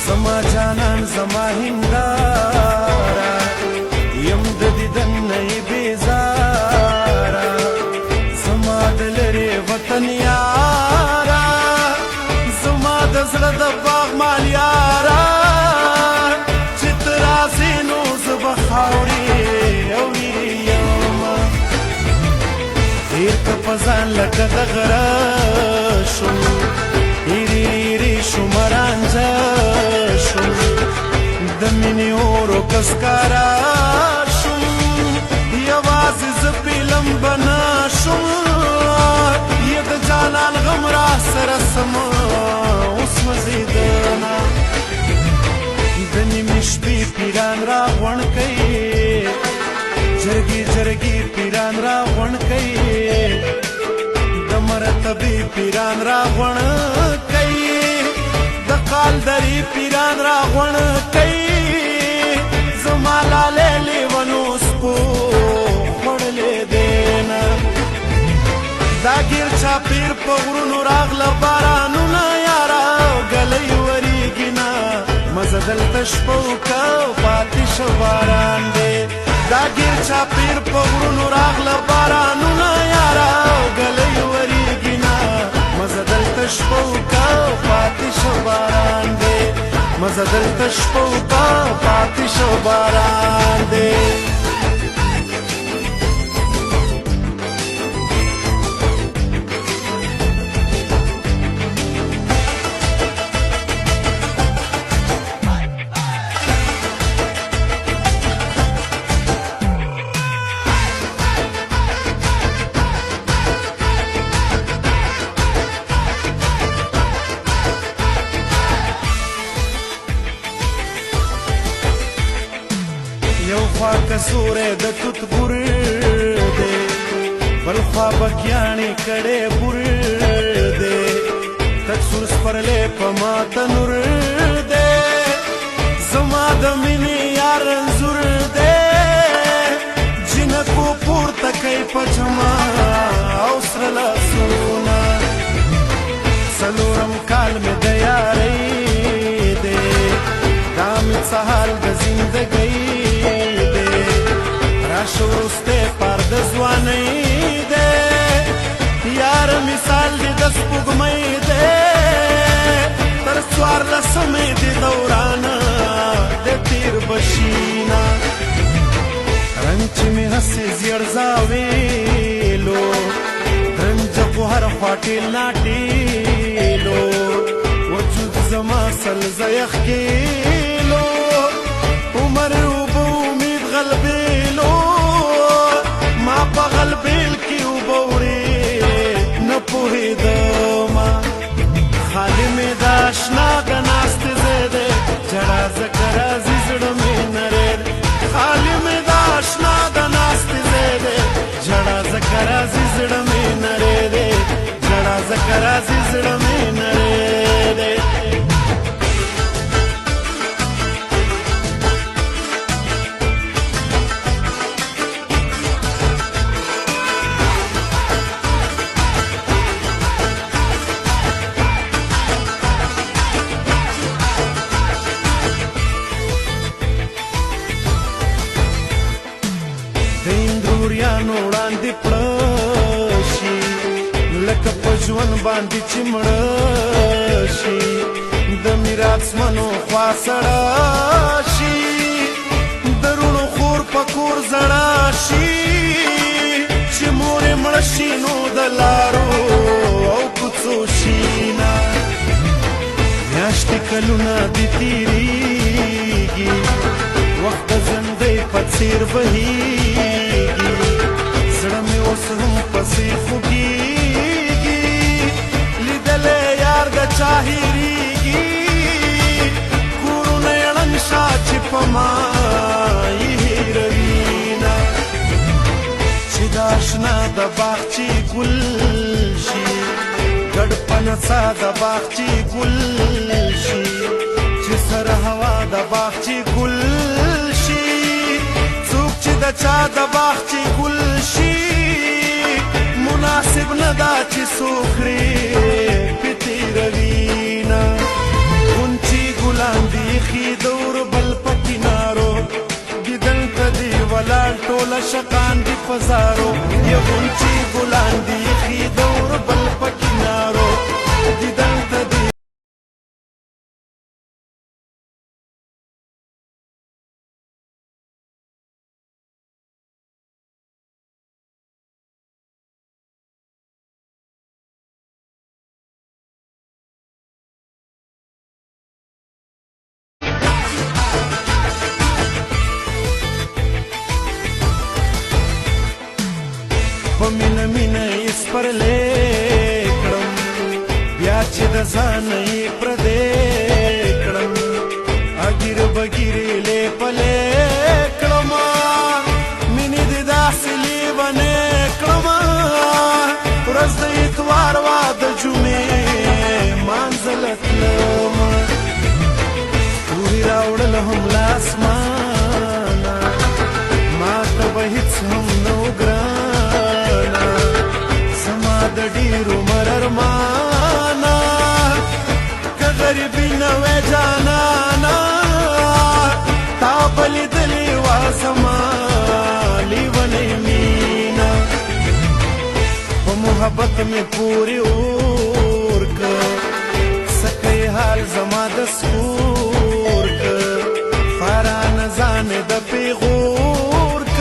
زما جانان زما هندارا یم د دیدن نه بیزارا زما د لرې وطن یارا زما د زړه د باغ مال یارا چې ته راسې نو زه به خاورې او یم تېر که په ځان لکه د غره شوم ایری شوم رانجه شوم د مینې اورو کسکارا شوم یوازې زه پیلم بنا شوم یا د جانان غم را سره سم اوس مزیدنه د نیمې شپې پیران را غونډ کوي جرګې جرګې پیران را غونډ کوي د مرتبې پیران را غونډ کوي د قالدرې پیران را غونډ کوي زما لالې لیونو سپو خوړلې دینه دا ګیر چاپیر په غرونو راغله بارانونه یاره ګلۍ وریږي نه مزه دلته شپه وکه پاتې شه باران دی دا ګیر چاپیر په غرونو راغله بارانونه یاره ګلۍ وریږي نه مزه دلته شپه وکه پاتې شه باران دی مزه دلته شپه وکه پاتې شه باران دی یو خوا کسوری د توت بور دی بل خوا بکیاڼي کړی بور دی تک سور سپرلی په ما تنور دی زما د مینې یار انځور دی جنکو پورته کوي په جما او سره لاسونه څلورم کال مې د یارۍ دی دا مې څه حال د زندګۍ شورسته پر د ځوانۍ دی یار مثال دی د سپوږمۍ دی تر څوارلسمې د دورانه د تیر بشینه رنګ چې مې هسې زیړ زاویلو رنج خو هر خوا ټیل ناټیلو وجود زما سلزه یخ کیلو عمر اوبه امید غلبیلو ما په غلبیل کې اوبه وړې نه پوهېدمه خالي مې د اشنا د ناستې ځای دی ژړا ځکه راځي زړه مې نری دی خالي مې د اشنا د ناستې ځای دی ژړا ځکه راځي زړه مې نری دی ژړا ځکه راځي زړه مې نری دی یانو وړاندې پړه شي لکه په ژوند باندې چې مړه شي د میراثمنو خوا سړه شي د روڼو خور په کور زړه شي چې مور یې مړه شي نو د لارو او کوڅو شینه میاشتې کلونه دې تېرېږي وخت د زندۍ په څېر بهېږي زړه مې اوس هم پسې خوږېږي لیدلی یار د چا هېرېږي کورونه یې ړنګ شه چې په ما یې هېروینه چې د اشنا د باغچې ګل شي ګډ په نڅا د باغچې ګل شي چې سره هوا د باغچې ګل شي څوک چې د چا د باغچې ګل شي مناسب نه ده چې څوک پرې پې تېروي نه غونچې ګلان دي یخی دور بل پکینارو دیدن تدی ولال ټوله شقان دی پزارو یغونچی ګلان دی یخی دور بل پکینارو دیدن تدی مینه مینه یې سپرلی کړم بیا چې د ځانه یې پردی کړم اګیر بګیرې لیپلی کړم مینې دې داسې لیونی کړم ورځ د اتوار وه د جمعې مانځله تلم ستوري راوړل هم له اسمانه ما ته به هېڅ هم نه و ګران د ډیرو مررمانا که غریبی نوی جانانا تا بلیدلی واسما لیونی مینا په محبت می پوری اورک سکی حال زما د سکورک فاران زان د پیغورک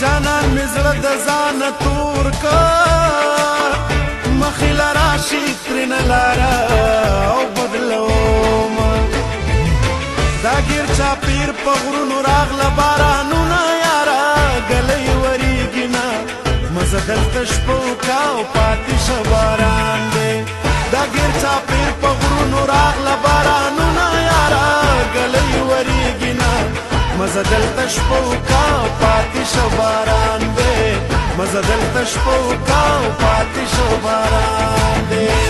جانان می زړه د ځان تورک مخیل راشی ترین لارا او بدلوما دا گیر چاپیر پا غرونو راغل بارانونا یارا گلی وریگینا مزدل تشپوکا و پاتی شباران دے دا گیر چاپیر پا غرونو راغل بارانونا یارا گلی وریگینا مزدل تشپوکا و پاتی شباران دے مزدل تشپوکا و پاتی شو باران دے